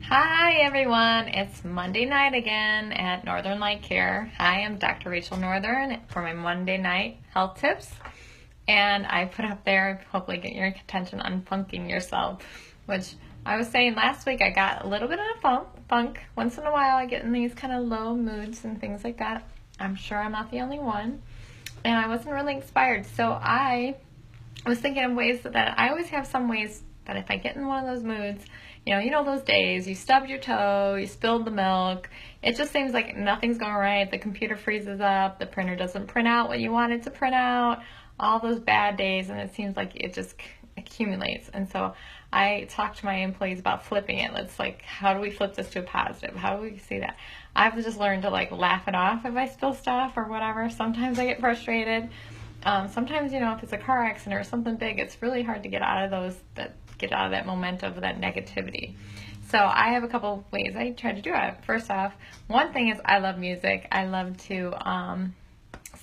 Hi everyone, it's Monday night again at Northern Light Care. Hi, I'm Dr. Rachel Northern for my Monday night health tips. And I put up there, hopefully get your attention on funking yourself, which I was saying last week I got a little bit of a funk. Once in a while I get in these kind of low moods and things like that. I'm sure I'm not the only one. And I wasn't really inspired. So I was thinking of ways that I always have some ways that if I get in one of those moods, you know those days, you stubbed your toe, you spilled the milk, it just seems like nothing's going right, the computer freezes up, the printer doesn't print out what you want it to print out, all those bad days, and it seems like it just accumulates. And so I talk to my employees about flipping it. Let's how do we flip this to a positive? How do we see that? I've just learned to laugh it off if I spill stuff or whatever. Sometimes I get frustrated. Sometimes, if it's a car accident or something big, it's really hard to get out of that momentum of that negativity. So I have a couple ways I try to do it. First off, one thing is I love music. I love to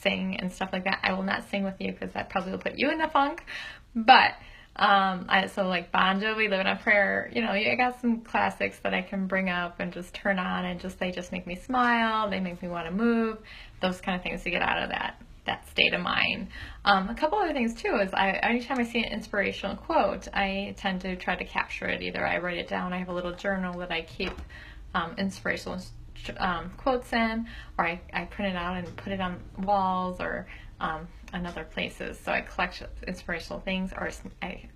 sing and stuff like that. I will not sing with you because that probably will put you in a funk. But Bon Jovi, Living on Prayer, I got some classics that I can bring up and just turn on and they just make me smile. They make me want to move. Those kind of things to get out of that state of mind. A couple other things too is anytime I see an inspirational quote, I tend to try to capture it. Either I write it down, I have a little journal that I keep inspirational quotes in, or I print it out and put it on walls or on other places. So I collect inspirational things, or I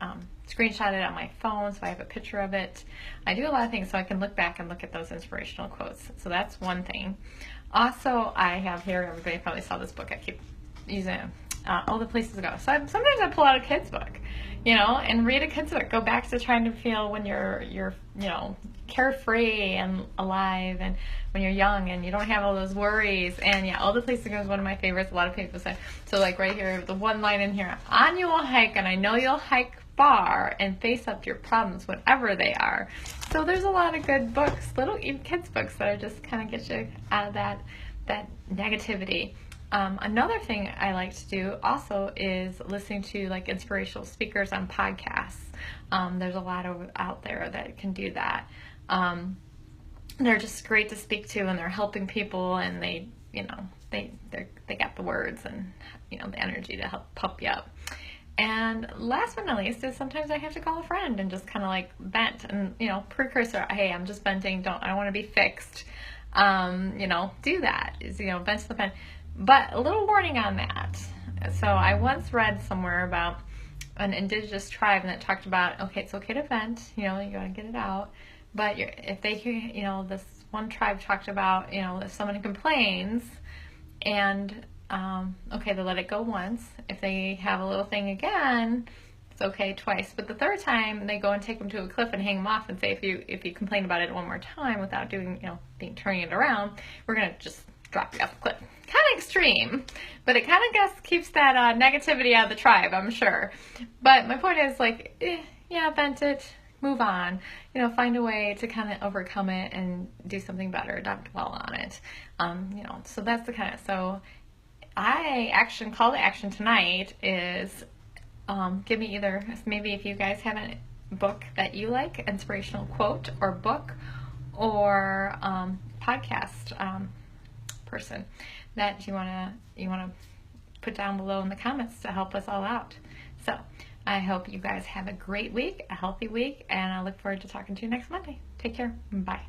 screenshot it on my phone so I have a picture of it. I do a lot of things so I can look back and look at those inspirational quotes. So that's one thing. Also, I have here, everybody probably saw this book, I keep using it, All the Places to Go. So sometimes I pull out a kid's book, and read a kid's book. Go back to trying to feel when you're carefree and alive, and when you're young and you don't have all those worries. And All the Places to Go is one of my favorites. A lot of people say. So right here, the one line in here, on you will hike, and I know you'll hike far and face up to your problems, whatever they are. So there's a lot of good books, even kids books, that are just kind of get you out of that negativity. Another thing I like to do also is listening to inspirational speakers on podcasts. There's a lot out there that can do that. They're just great to speak to, and they're helping people, and they got the words and the energy to help pump you up. And last but not least is sometimes I have to call a friend and just kind of vent and precursor. Hey, I'm just venting. I don't want to be fixed. Do that is vent to the friend. But a little warning on that. So I once read somewhere about an indigenous tribe, and it talked about, okay, it's okay to vent, you got to get it out. But if they hear, this one tribe talked about, if someone complains and, okay, they let it go once. If they have a little thing again, it's okay twice. But the third time, they go and take them to a cliff and hang them off and say, if you complain about it one more time without doing, turning it around, we're going to just drop you off the cliff. Kind of extreme, but it kind of keeps that negativity out of the tribe, I'm sure. But my point is vent it, move on, find a way to kind of overcome it and do something better, not dwell on it. So that's the so call to action tonight is give me either, maybe if you guys have a book that you like, inspirational quote or book, or podcast person that you wanna put down below in the comments to help us all out. So I hope you guys have a great week, a healthy week, and I look forward to talking to you next Monday. Take care. Bye.